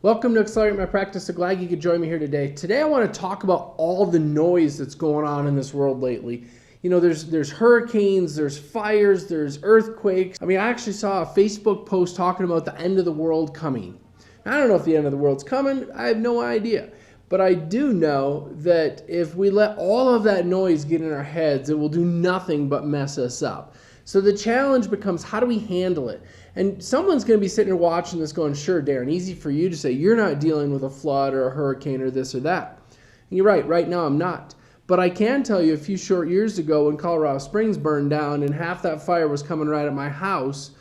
Welcome to Accelerate My Practice. So glad you could join me here today. Today I want to talk about all the noise that's going on in this world lately. You know, there's hurricanes, there's fires, there's earthquakes. I actually saw a Facebook post talking about the end of the world coming. I don't know if the end of the world's coming. I have no idea. But I do know that if we let all of that noise get in our heads, it will do nothing but mess us up. So the challenge becomes, how do we handle it? And someone's going to be sitting here watching this going, sure, Darren, easy for you to say you're not dealing with a flood or a hurricane or this or that. And you're right now I'm not. But I can tell you a few short years ago when Colorado Springs burned down and half that fire was coming right at my house,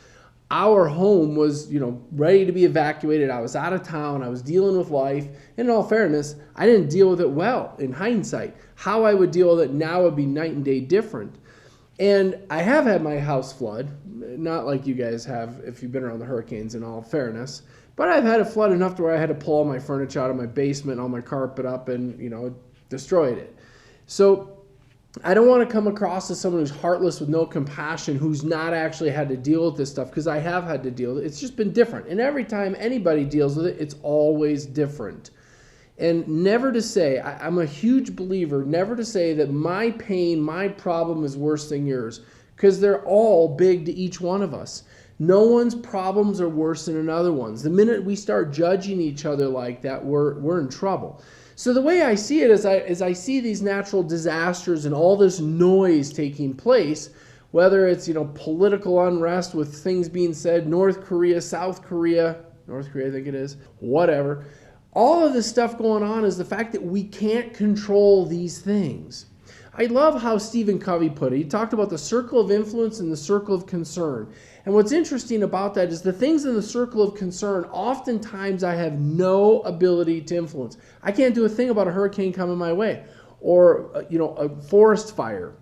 our home was, ready to be evacuated. I was out of town. I was dealing with life. And in all fairness, I didn't deal with it well in hindsight. How I would deal with it now would be night and day different. And I have had my house flood, not like you guys have if you've been around the hurricanes in all fairness, but I've had it flood enough to where I had to pull all my furniture out of my basement, all my carpet up, and, destroyed it. So I don't want to come across as someone who's heartless with no compassion, who's not actually had to deal with this stuff, because I have had to deal with it. It's just been different. And every time anybody deals with it, it's always different. And never to say, I'm a huge believer, never to say that my pain, my problem is worse than yours, because they're all big to each one of us. No one's problems are worse than another one's. The minute we start judging each other like that, we're in trouble. So the way I see it is I see these natural disasters and all this noise taking place, whether it's political unrest with things being said, North Korea I think it is, whatever. All of this stuff going on is the fact that we can't control these things. I love how Stephen Covey put it. He talked about the circle of influence and the circle of concern. And what's interesting about that is the things in the circle of concern, oftentimes I have no ability to influence. I can't do a thing about a hurricane coming my way or a forest fire.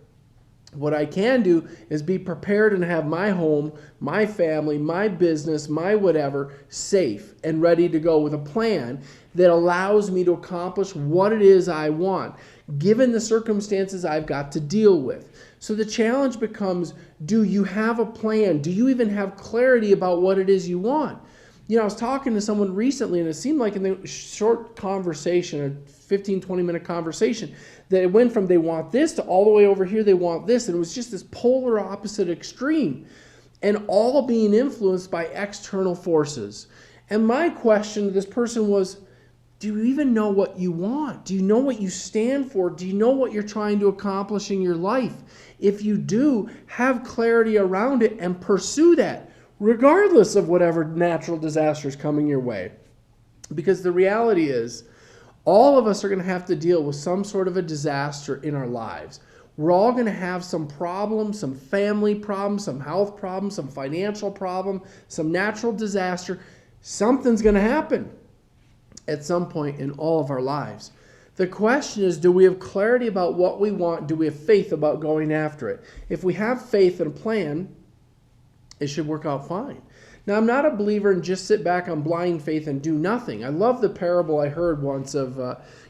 What I can do is be prepared and have my home, my family, my business, my whatever safe and ready to go with a plan that allows me to accomplish what it is I want, given the circumstances I've got to deal with. So the challenge becomes, do you have a plan? Do you even have clarity about what it is you want? I was talking to someone recently, and it seemed like in the short conversation, a 15, 20-minute conversation, that it went from they want this to all the way over here they want this, and it was just this polar opposite extreme, and all being influenced by external forces. And my question to this person was, do you even know what you want? Do you know what you stand for? Do you know what you're trying to accomplish in your life? If you do, have clarity around it and pursue that, regardless of whatever natural disaster is coming your way. Because the reality is, all of us are going to have to deal with some sort of a disaster in our lives. We're all going to have some problem, some family problem, some health problem, some financial problem, some natural disaster. Something's going to happen at some point in all of our lives. The question is, do we have clarity about what we want? Do we have faith about going after it? If we have faith and a plan, it should work out fine. Now, I'm not a believer in just sit back on blind faith and do nothing. I love the parable I heard once of,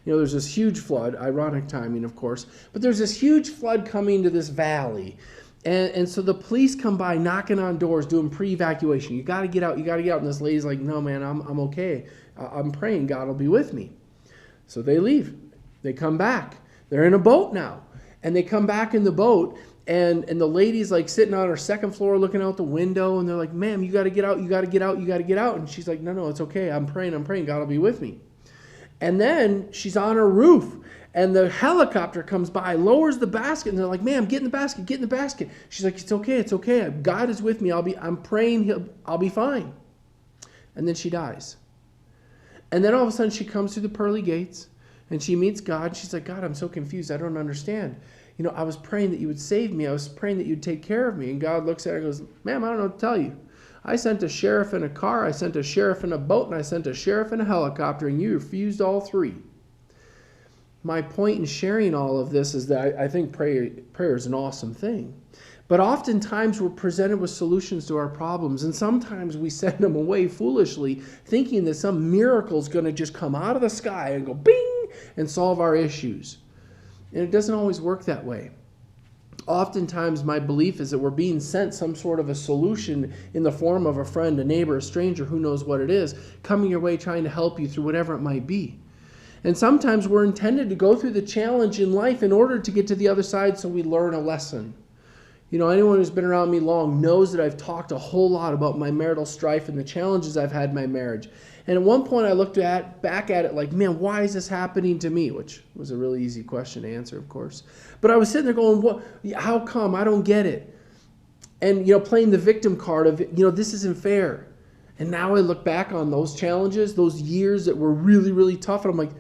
there's this huge flood, ironic timing, of course, but there's this huge flood coming to this valley. And so the police come by knocking on doors, doing pre-evacuation. You got to get out, you got to get out. And this lady's like, no, man, I'm okay. I'm praying God will be with me. So they leave. They come back. They're in a boat now. And they come back in the boat. And the lady's like sitting on her second floor looking out the window. And they're like, ma'am, you got to get out. You got to get out. You got to get out. And she's like, no, it's okay. I'm praying. God will be with me. And then she's on her roof. And the helicopter comes by, lowers the basket. And they're like, ma'am, get in the basket. Get in the basket. She's like, it's okay. God is with me. I'm praying. I'll be fine. And then she dies. And then all of a sudden she comes through the pearly gates. And she meets God. She's like, God, I'm so confused. I don't understand. I was praying that you would save me. I was praying that you'd take care of me. And God looks at her and goes, ma'am, I don't know what to tell you. I sent a sheriff in a car, I sent a sheriff in a boat, and I sent a sheriff in a helicopter, and you refused all three. My point in sharing all of this is that I think prayer is an awesome thing. But oftentimes we're presented with solutions to our problems, and sometimes we send them away foolishly, thinking that some miracle is going to just come out of the sky and go bing and solve our issues. And it doesn't always work that way. Oftentimes my belief is that we're being sent some sort of a solution in the form of a friend, a neighbor, a stranger, who knows what it is, coming your way trying to help you through whatever it might be. And sometimes we're intended to go through the challenge in life in order to get to the other side so we learn a lesson. Anyone who's been around me long knows that I've talked a whole lot about my marital strife and the challenges I've had in my marriage. And at one point I looked back at it like, man, why is this happening to me? Which was a really easy question to answer, of course. But I was sitting there going, what? How come? I don't get it. And, playing the victim card of, this isn't fair. And now I look back on those challenges, those years that were really, really tough, and I'm like,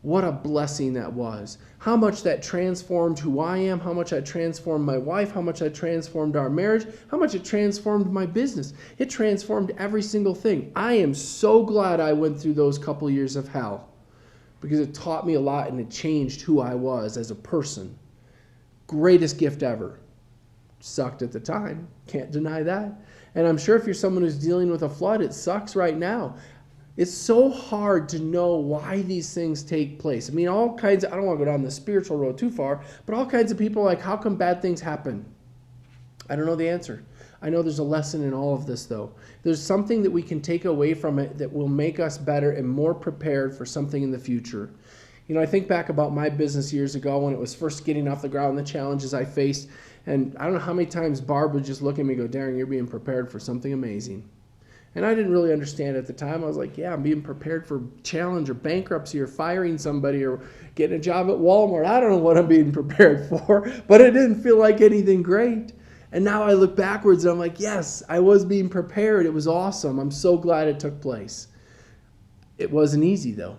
what a blessing that was. How much that transformed who I am, how much that transformed my wife, how much that transformed our marriage, how much it transformed my business. It transformed every single thing. I am so glad I went through those couple years of hell because it taught me a lot and it changed who I was as a person. Greatest gift ever. Sucked at the time. Can't deny that. And I'm sure if you're someone who's dealing with a flood, it sucks right now. It's so hard to know why these things take place. I don't want to go down the spiritual road too far, but all kinds of people are like, how come bad things happen? I don't know the answer. I know there's a lesson in all of this, though. There's something that we can take away from it that will make us better and more prepared for something in the future. I think back about my business years ago when it was first getting off the ground, the challenges I faced, and I don't know how many times Barb would just look at me and go, Darren, you're being prepared for something amazing. And I didn't really understand at the time. I was like, yeah, I'm being prepared for challenge or bankruptcy or firing somebody or getting a job at Walmart. I don't know what I'm being prepared for, but it didn't feel like anything great. And now I look backwards and I'm like, yes, I was being prepared. It was awesome. I'm so glad it took place. It wasn't easy, though.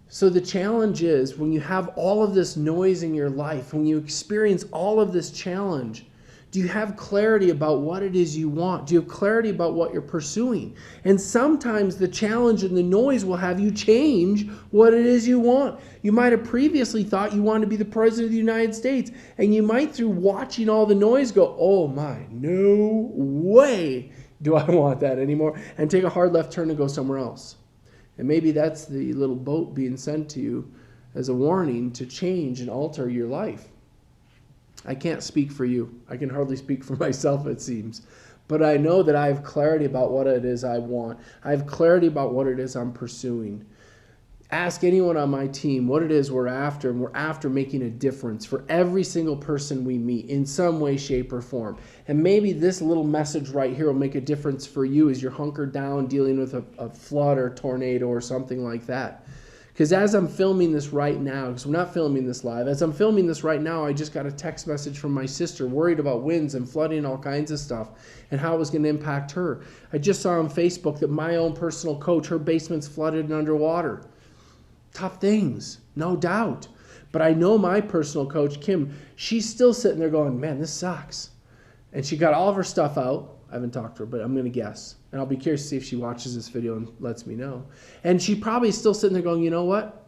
So the challenge is when you have all of this noise in your life, when you experience all of this challenge, do you have clarity about what it is you want? Do you have clarity about what you're pursuing? And sometimes the challenge and the noise will have you change what it is you want. You might have previously thought you wanted to be the president of the United States, and you might, through watching all the noise, go, oh my, no way do I want that anymore, and take a hard left turn and go somewhere else. And maybe that's the little boat being sent to you as a warning to change and alter your life. I can't speak for you. I can hardly speak for myself, it seems. But I know that I have clarity about what it is I want. I have clarity about what it is I'm pursuing. Ask anyone on my team what it is we're after, and we're after making a difference for every single person we meet in some way, shape, or form. And maybe this little message right here will make a difference for you as you're hunkered down dealing with a flood or tornado or something like that. Because as I'm filming this right now, because we're not filming this live, as I'm filming this right now, I just got a text message from my sister worried about winds and flooding and all kinds of stuff and how it was going to impact her. I just saw on Facebook that my own personal coach, her basement's flooded and underwater. Tough things, no doubt. But I know my personal coach, Kim, she's still sitting there going, man, this sucks. And she got all of her stuff out. I haven't talked to her, but I'm going to guess. And I'll be curious to see if she watches this video and lets me know. And she probably is still sitting there going, you know what?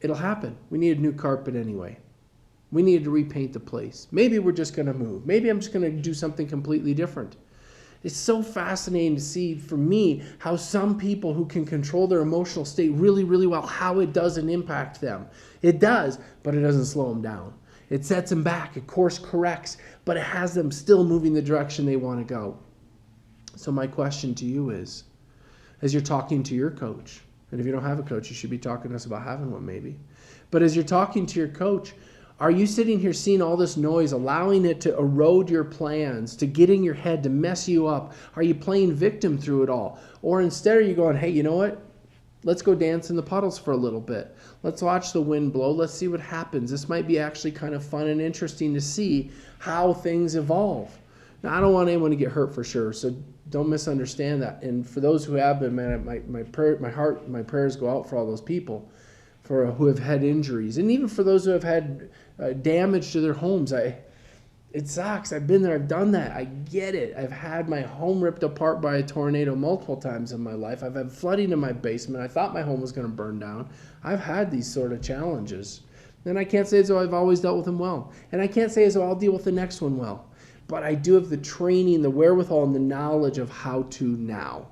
It'll happen. We need a new carpet anyway. We needed to repaint the place. Maybe we're just going to move. Maybe I'm just going to do something completely different. It's so fascinating to see, for me, how some people who can control their emotional state really, really well, how it doesn't impact them. It does, but it doesn't slow them down. It sets them back. It course corrects, but it has them still moving the direction they want to go. So my question to you is, as you're talking to your coach, and if you don't have a coach, you should be talking to us about having one maybe. But as you're talking to your coach, are you sitting here seeing all this noise, allowing it to erode your plans, to get in your head, to mess you up? Are you playing victim through it all? Or instead are you going, hey, you know what? Let's go dance in the puddles for a little bit. Let's watch the wind blow. Let's see what happens. This might be actually kind of fun and interesting to see how things evolve. Now, I don't want anyone to get hurt for sure, so don't misunderstand that. And for those who have been, man, my prayers go out for all those people who have had injuries, and even for those who have had damage to their homes. It sucks. I've been there. I've done that. I get it. I've had my home ripped apart by a tornado multiple times in my life. I've had flooding in my basement. I thought my home was going to burn down. I've had these sort of challenges. And I can't say as though I've always dealt with them well. And I can't say as though I'll deal with the next one well. But I do have the training, the wherewithal, and the knowledge of how to now.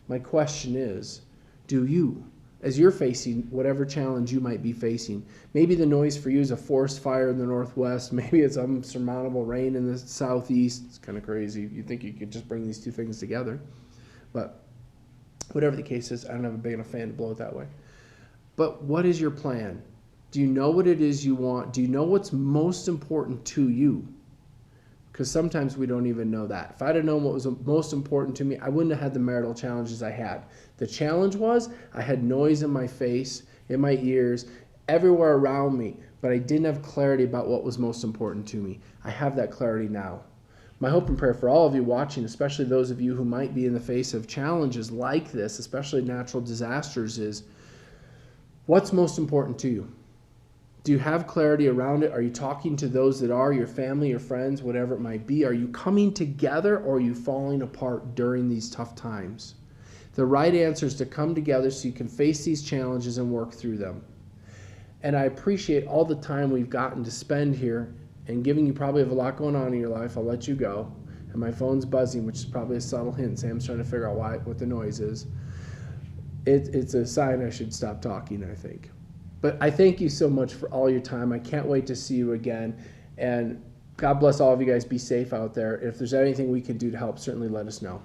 My question is, do you? as you're facing whatever challenge you might be facing. Maybe the noise for you is a forest fire in the northwest. Maybe it's unsurmountable rain in the southeast. It's kind of crazy. You think you could just bring these two things together. But whatever the case is, I don't have a big enough fan to blow it that way. But what is your plan? Do you know what it is you want? Do you know what's most important to you? Because sometimes we don't even know that. If I'd have known what was most important to me, I wouldn't have had the marital challenges I had. The challenge was I had noise in my face, in my ears, everywhere around me, but I didn't have clarity about what was most important to me. I have that clarity now. My hope and prayer for all of you watching, especially those of you who might be in the face of challenges like this, especially natural disasters, is what's most important to you? Do you have clarity around it? Are you talking to those that are, your family, your friends, whatever it might be? Are you coming together, or are you falling apart during these tough times? The right answer is to come together so you can face these challenges and work through them. And I appreciate all the time we've gotten to spend here, and given you probably have a lot going on in your life. I'll let you go. And my phone's buzzing, which is probably a subtle hint. Sam's trying to figure out what the noise is. It's a sign I should stop talking, I think. But I thank you so much for all your time. I can't wait to see you again. And God bless all of you guys. Be safe out there. If there's anything we can do to help, certainly let us know.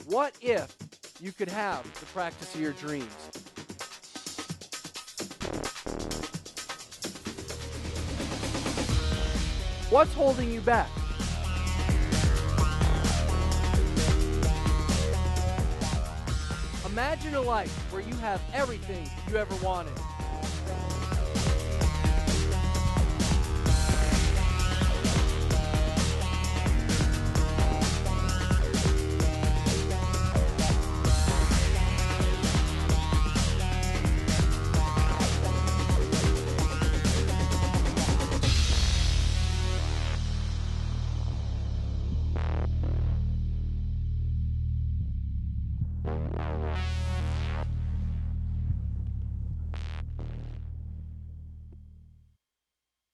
What if you could have the practice of your dreams? What's holding you back? Imagine a life where you have everything you ever wanted.